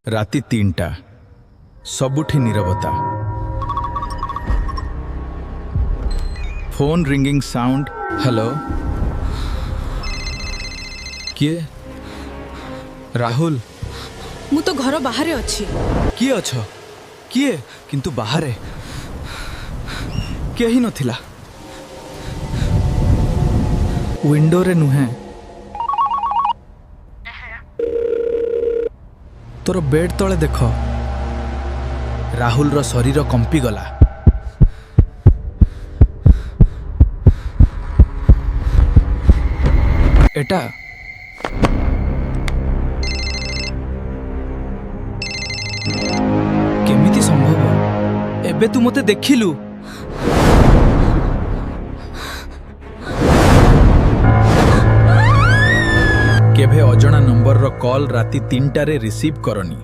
राति 3टा सबुठी नीरवता phone ringing sound hello किए राहुल मु तो घर बाहर अच्छी किए अछ किए किंतु बाहरे केही नथिला विंडो रे नुहे तोर बेड तले देख राहुल रो शरीर कंपी गला एटा केमिति संभव एबे तू मते देखिलु केभे अजणा नंबर रो कॉल राति 3टारे रिसीव करनी।